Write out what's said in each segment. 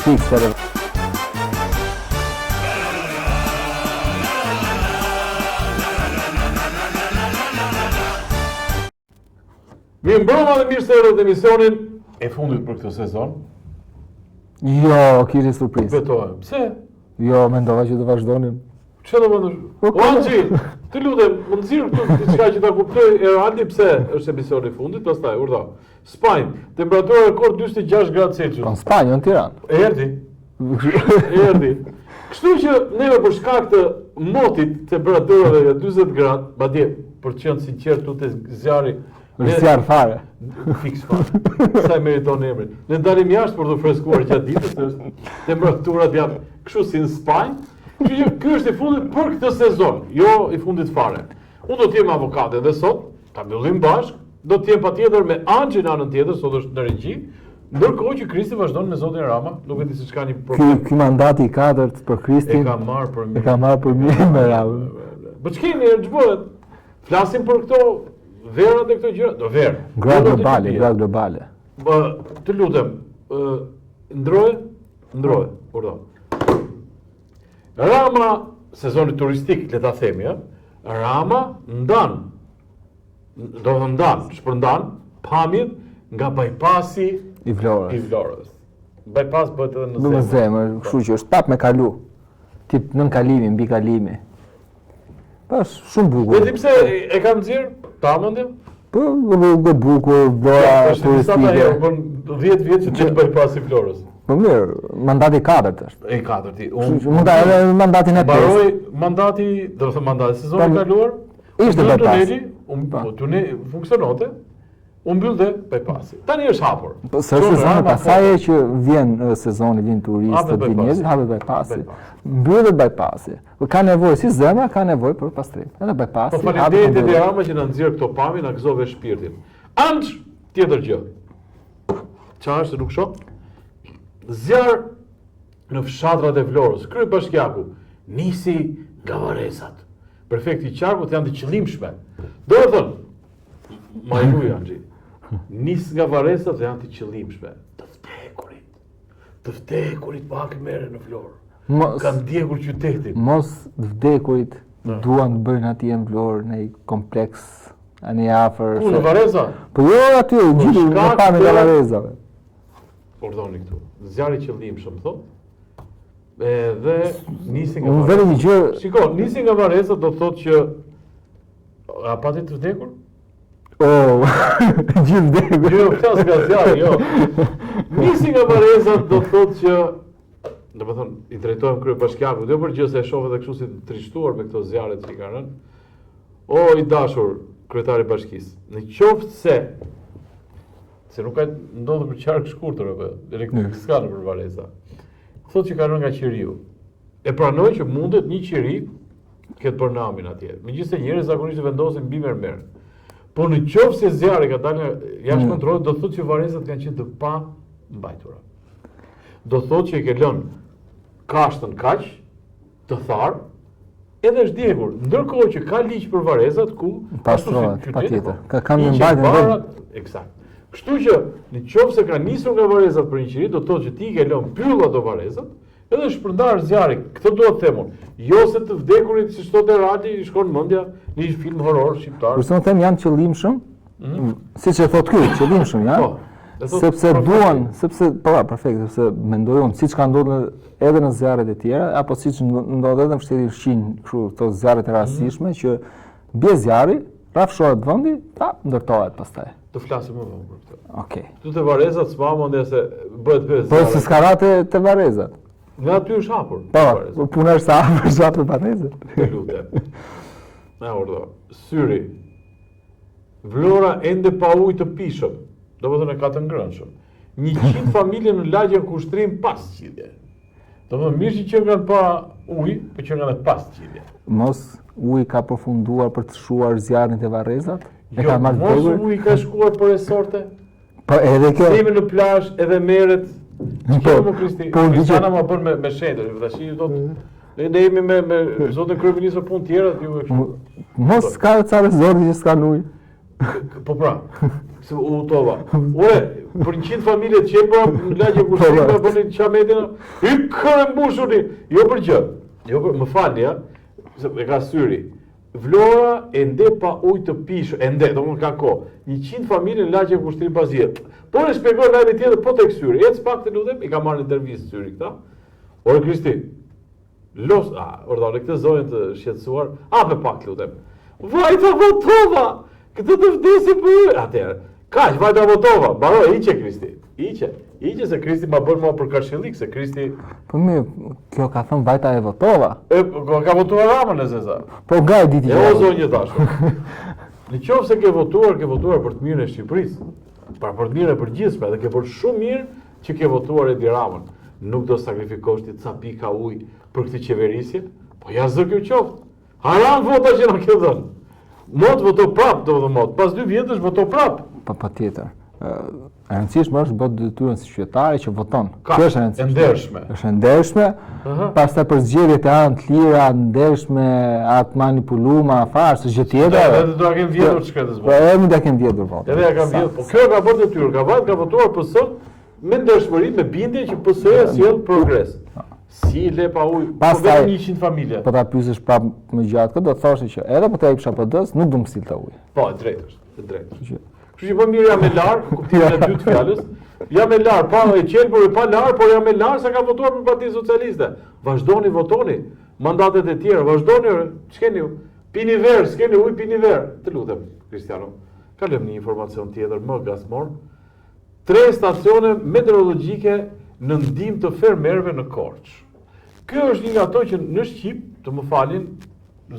Fiks edhe. Mirë mbrëma dhe mirë se erdhët në emisionin e fundit për këtë sezon. Jo, kishte surprizë. Betohem. Pse? Jo, mendova që të vazhdonim. Çfarë do mendosh? O Anxhi, të lutem, më nxirr këtu diçka që ta kuptoj Eraldi pse është emisioni i fundit, pastaj urdhë. Spanjë, temperatura rekord 46 gradë Celsius. Në Spanjë, në Tiranë. Erdi. Kështu që neve për shkak të motit temperaturave nga 40 gradë, madje për të qenë sinqert tu te zjarri Zjarr fare. Fiks fare. Sa meriton emrin. Ne dalim jashtë për të freskuar gjatë ditës, është temperaturat janë kështu si në Spanjë. Kështu që ky është i fundit për këtë sezon, jo i fundit fare. Unë do të jem avokat edhe sot, ta mbyllim bashkë, do të jem patjetër me Anxhin anën tjetër, sot është në regji. Ndërkohë që Kristi vazhdon me zotin Rama, nuk e di se çka një problem. Ky mandati i katërt për Kristin. E ka marrë për mirë. E ka marrë për mirë me Rama. Po ç'kemi ç'bëhet? Flasim për këto verat e këto gjëra, do verë. Gra globale. Të lutem, ndroje, urdhë. Rama, sezoni turistik, le ta themi, Rama shpërndan pamjet nga bypassi i Vlorës. Bypass bëhet edhe në zemër, kështu që është pap me kalu. Tip nën kalimi, mbi kalimi. Pas shumë bukur. Vetëm pse e kam nxjerr tamendje? Po, rrugë bukur, vlora turistike. Bën 10 vjet që të bypassi Vlorës. Po mirë, mandati i katërt është. E katërti. Mund ta edhe mandatin e pestë. Mbaroi mandati, do të thënë mandati sezoni i kaluar. Ishte bypass. Tuneli funksiononte. U mbyll dhe bypassi. Tani është hapur. Po sezoni pasaj që vjen sezoni, vjen turistë, vjen njerëz, hapet bypassi. Mbyllet bypassi. Po ka nevojë si zemra, ka nevojë për pastrim. Edhe bypassi. Po faleminderit te Rama që na nxjerr këto pamje, na gëzove shpirtin. Anx tjetër gjë. Çfarë është nuk shoh? Zjarr në fshatrat e Vlorës, krye bashkiaku, nisi nga varrezat. Prefekti i qarkut janë të qëllimshme. Do të thonë, ma i luj Anxhi, nis nga varrezat dhe janë të qëllimshme. Të vdekurit pak merre në Vlorë. Kanë ndjekur qytetin. Mos të vdekurit duan të bëjnë atje në Vlorë në kompleks ani afër. Ku në varreza? Po jo aty, gjithë në pamjen e varrezave. Ordoni këtu. Zjarri qëllimshëm thotë. Edhe nisi nga varreza. Vetëm një gjë. Shiko, nisi nga varreza do thotë që a pati të vdekur? Gjithë vdekur. Jo, flas nga zjarri, jo. Nisi nga varreza do thotë që do të thonë i drejtohem kryebashkiakut, jo për gjë se e shoh edhe kështu si të trishtuar me këto zjarre që i kanë rënë. O i dashur kryetari i bashkisë, në qoftë se nuk ka ndodhur për qark shkurtër apo elektrik s'ka në varreza. Thotë që ka rënë nga qiriu. E pranoj që mundet një qiri këtë për namin atje. Megjithëse njerëzit zakonisht vendosen mbi mermer. Po në qoftë se zjarri ka dalë jashtë kontrollit, do thotë që varrezat kanë qenë të pa mbajtura. Do thotë që e ke lënë kashtën kaq të tharë, edhe është djegur. Ndërkohë që ka ligj për varrezat ku pastrohet patjetër. Ka një mbajtje. Eksakt. Kështu që në qoftë se ka nisur nga varrezat për një qiri, do thotë që ti ke lënë pyll ato varrezat, edhe shpërndar zjarri. Këtë do të them unë. Jo se të vdekurit siç thotë Radi i shkon mendja në një film horror shqiptar. Kurse unë them janë qëllimshëm, siç e thotë ky, qëllimshëm janë. Sepse duan, sepse perfekt, sepse mendoj unë siç ka ndodhur edhe në zjarret e tjera, apo siç ndodhet edhe në Fshetin Fshin, kështu këto zjarret e rastishme që bie zjarri, rrafshohet vendi, ndërtohet pastaj. Të flasim më vonë për këtë. Okej. Tu te varrezat s'pamon se bëhet vetë. Po se s'ka rate te varrezat. Nga aty është hapur. Po, puna është hapur varrezat. Të lutem. Na urdhë. Syri. Vlora ende pa ujë të pishëm. Do të thonë ka të ngrënshëm. 100 familje në lagje në kushtrim pas zgjidhje. Do të thonë mirë që kanë pa ujë, por që kanë pas zgjidhje. Mos uji ka përfunduar për të shuar zjarrin te varrezat? Jo, mos uji ka shkuar për resorte? Po edhe kjo. Themi në plazh edhe merret. Po Kristi, Kristana më bën me shendër, tash i thotë ne jemi me zotin kryeminist punë tjera ju e kështu. Mos ka ca rezorti që s'kan ujë. Po pra, se u tova. Ore, për 100 familje të qepra, në lagje kushtrim, ka bëni qametin, i kërë mbushuni, jo për gjë, jo për, më falni, ja, se e ka syri. Vlora e nde pa ujë të pishë, e nde, do më ka ko, 100 familje në lagje kushtrim pas jetë. Por e shpegoj lajme tjetër, po të kësyri, e të pak të lutem, i ka marrë në intervistë syri këta. Ore, Kristi, ordone, këtë zonjën të shqetësuar, ape pak të lutem. Vajta votova, këtë të vdesi për... Atëherë, kaq, vajta votova, baroj, iqe Kristi, iqe se Kristi ma bërë mua për kashillik, se Kristi... Po mirë, kjo ka thënë vajta e votova. Ka votuar Ramën e zeza. Po nga e diti o zonjë dashur. Në qoftë se ke votuar për të mirën e Shqipërisë, pra për të mirën e përgjithshme, dhe ke bërë shumë mirë që ke votuar Edi Ramën. Nuk do sakrifikosh ti ca pika ujë për këtë qeverisje, po ja zë kjo qoftë. Haram vota që na ke dhënë. Mot voto prap, do të mot. Pas 2 vjetësh voto prap. Pa tjetër. E rëndësishme është bëtë detyrën si qytetari që voton. Kjo është e ndershme. Është e ndershme. Pastaj për zgjedhjet e anë të lira, ndershme, atë manipuluma, farë, së gjë tjetër. Edhe do ta kem vjedhur çkretës votë. Po edhe do kem vjedhur votë. Edhe ja kam vjedhur. Po kjo ka bërë detyrë, ka votuar PS me ndershmëri, me bindje që PS-ja sjell progres. Si le pa ujë, po vetëm 100 familje. Po ta pyesësh prapë më gjatë, do të thoshe që edhe po të jepsha PD-s, nuk do më sillte ujë. Po, e drejtë është, e drejtë. Kështu që po mirë jam e larë, kuptimin e dytë fjalës, jam e larë, pa e qelbur e pa larë, por jam e larë se ka votuar për Partinë Socialiste. Vazhdoni votoni, mandatet e tjera, vazhdoni, ç'keni ju? Pini verë, s'keni ujë, pini verë. Të lutem, Kristiano. Kalojmë një informacion tjetër më gasmor. 3 stacione meteorologjike në ndihmë të fermerëve në Korçë. Kjo është një nga ato që në Shqip, të më falin,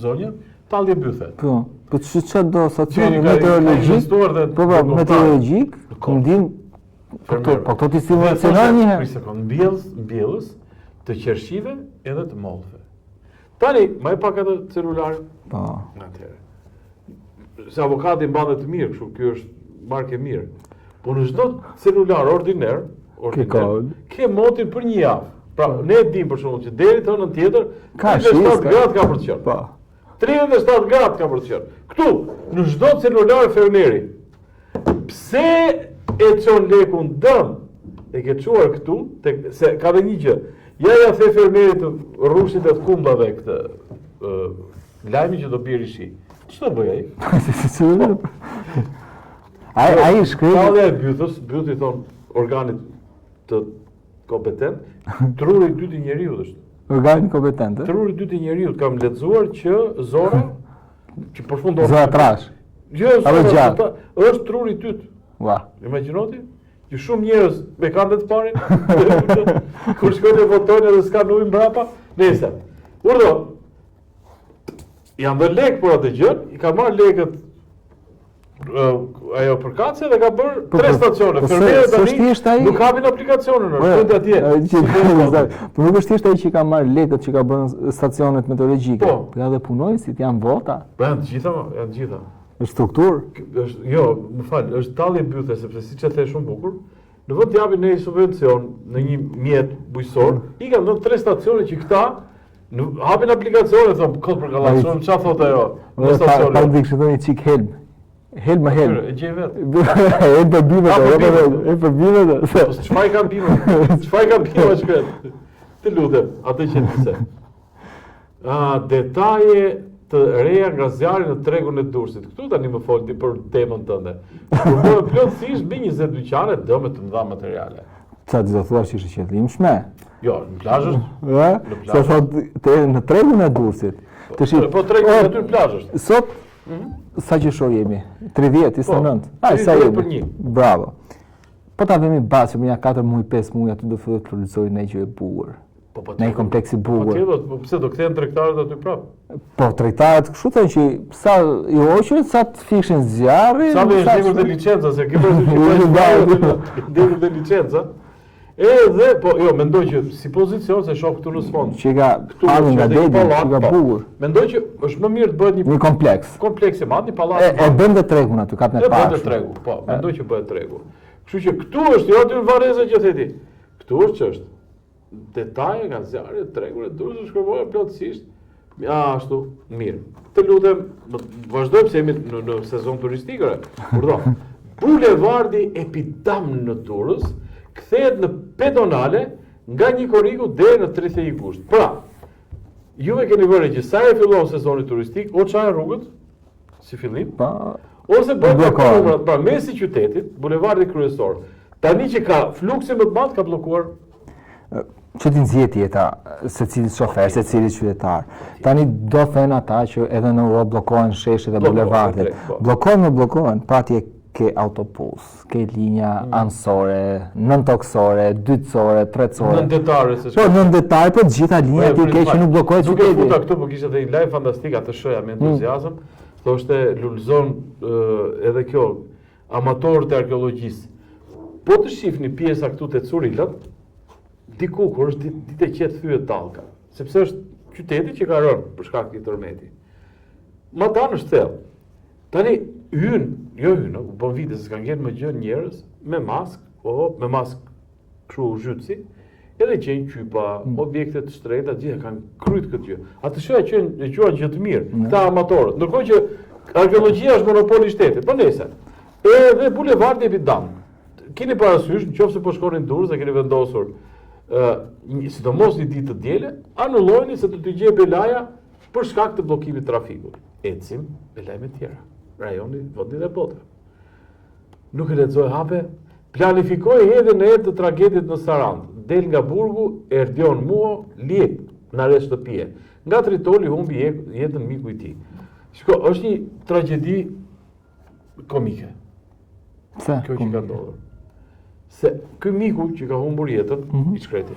zonja, tallje bythe. Po ç'është do stacioni meteorologjik? Po meteorologjik, ndihmë. Po këto ti si mencionon një herë. Mbjellës të qershive edhe të mollëve. Tani, më e pak atë celularin. Po. Atëherë. Se avokati mbahet të mirë, kështu ky është markë e mirë. Po në çdo celular ordiner, ke motin për një javë. Pra, ne e dim për shembull që deri të hënën tjetër 37 gradë ka për të qenë. Po. 37 gradë ka për të qenë. Këtu, në çdo celular fermeri. Pse e çon lekun dëm? E ke çuar këtu, se ka dhe një gjë. Ja the fermerit të rrushit e të kumbave këtë lajmin që do bjerë shi. Ç'do bëj ai? Ai shkrim. Tallja e bythës, byti thon organit të kompetent, truri i dytë i njeriut është. Organi kompetent, Truri i dytë i njeriut, kam lexuar që zora që përfundon. Zora trash. Jo, është truri i dytë. Ua. Imagjinoti? Që shumë njerëz me kanë të parin, kur shkojnë të votojnë edhe s'kan ujë mbrapa, nëse. Urdo. Janë dhe lek për atë gjë, i ka marrë lekët ajo përkatëse dhe ka bërë 3 stacione. Fermerët tani nuk kapin aplikacionin, shkojnë atje. Po nuk është thjesht ai që ka marrë lekët që ka bërë stacionet meteorologjike. Po ja dhe punojësit janë vota. Po janë të gjitha, janë të gjitha. Është strukturë. Është, jo, më fal, është tallje bythe sepse siç e the shumë bukur, në vend të japin një subvencion në një mjet bujqësor, i kanë dhënë 3 stacione që këta hapin aplikacione, thon kod për kallacion, çfarë thotë ajo? Në stacione. Pa dikë thonë çik helm. Helm. E gjej vet. E do bimë. Çfarë kanë bimë? Çfarë kanë bimë shkret? Të lutem, atë që thëse. Detaje të reja nga zjarri në tregun e Durrësit. Këtu tani më folti për temën tënde. Por më plotësisht mbi 20 dyqane dëme të mëdha materiale. Ça do të thuash që është qëllimshme? Jo, në plazh është. Se thotë në tregun e Durrësit. Po tregu aty në plazh është. Sot sa që shoh jemi? 30, 29. Ai sa jemi? Bravo. Po ta vemi bazë për një 4 muaj, 5 muaj aty do filloj të produzoj një gjë e bukur. Në një kompleks i bukur. Po pse do kthehen tregtarët aty prap? Po tregtarët kështu thënë që sa i hoqën sa të fikshin zjarri. Sa më është dhënë licenca se ke përsysh dhe licenca. Edhe po jo, mendoj që si pozicion se shoh këtu në sfond. Që ka ardhur nga dedi, nga bukur. Mendoj që është më mirë të bëhet një kompleks. Kompleks i madh, një pallat. E bën dhe tregun aty, ka të parë. E bën tregu, po, mendoj që bëhet tregu. Kështu që këtu është jo aty në Varrezë që theti. Këtu është ç'është. Detaje nga zjarri, tregun e Durrësit shkruajnë plotësisht. Ashtu, mirë. Të lutem, vazhdojmë se jemi në sezon turistik, urdo. Bulevardi Epidam në Durrës kthehet në pedonale nga një koriku deri në 31 gusht. Pra, juve keni vënë që sa e fillon sezoni turistik, o çfarë rrugët si fillim, ose bëhet pra mesi i qytetit, bulevardi kryesor. Tani që ka fluksin më të madh ka bllokuar që ti nxjerr jeta secili shofer, secili qytetar. Tani do thënë ata që edhe në Europë bllokohen sheshet e bulevardit. Bllokohen, patje ke autobus, ke linja anësore, nëntoksore, dytësore, tretësore. Nëndetare, se po nëndetare, po të gjitha linjat i ke që nuk bllokohet qyteti. Duke futa këtu, po kishte edhe një lajm fantastik, atë shoja me entuziazëm, thoshte lulëzon edhe kjo amatorët e arkeologjisë. Po të shihni pjesa këtu te Curilat, diku kur është ditë e qetë thyet tallka, sepse është qyteti që ka rënë për shkak të tërmeti. Ma dan është thellë. Tani u bën vite se kanë ngjerë më gjë njerëz me mask kështu zhytësi, edhe qenë qypa, objekte të shtrejta, gjithë kanë kryt këtë gjë. Atë shoja që e quajnë gjë të mirë, ta amatorët. Ndërkohë që arkeologjia është monopoli i shtetit. Po nëse, edhe bulevardi Epidam. Keni parasysh, nëse po shkonin në Durrës dhe keni vendosur sidomos një ditë të diele, anullojeni se do t'i gjej belaja për shkak të bllokimit të trafikut. Ecim me lajme tjera. Rajoni Vodi dhe Bota. Nuk e lexoj hape, planifikoi hedhjen e të tragedit në Sarand. Del nga burgu, Erdion Muo, liep në rreth shtëpie. Nga Tritoli humbi jetën miku i tij. Shiko, është një tragjedi komike. Pse? Kjo që ka ndodhur. Se ky miku që ka humbur jetën, i shkreti.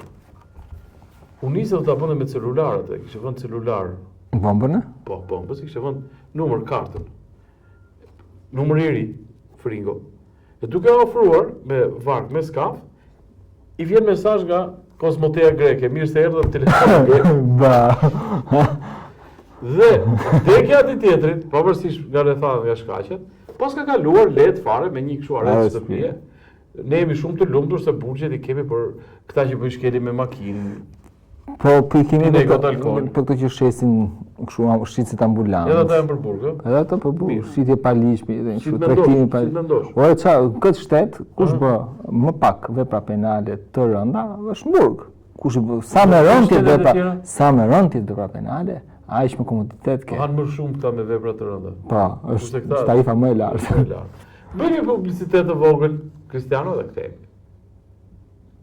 Unë nisë do ta bënte me celularët, kishte vënë celular. Bombën? Po, bombës, kishte vënë numër kartën. Numër i ri, Fringo. E duke ofruar me vark, me skaf, i vjen mesazh nga Kosmotea greke, mirë se erdhën telefonin grek. Dhe dekja e tjetrit, pavarësisht nga rrethat nga shkaqet, pas ka kaluar lehtë fare me një kështu arrest shtëpie. Ne jemi shumë të lumtur se burgjet i kemi për këta që bëjnë shkelje me makinë. Po i kemi për këto që shesin kështu shitësit ambulancë. Edhe ata janë për burg, Edhe ata për burg, shitje pa ligjmi, kështu tregtimi pa. Ore çfarë, këtë shtet kush bë më pak vepra penale të rënda, është burg. Kush sa më rënd ti vepra penale, aq më komoditet ke. Han më shumë këta me vepra të rënda. Po, është tarifa më e lartë. Bëni publicitet të vogël, Kristiano dhe kthehemi.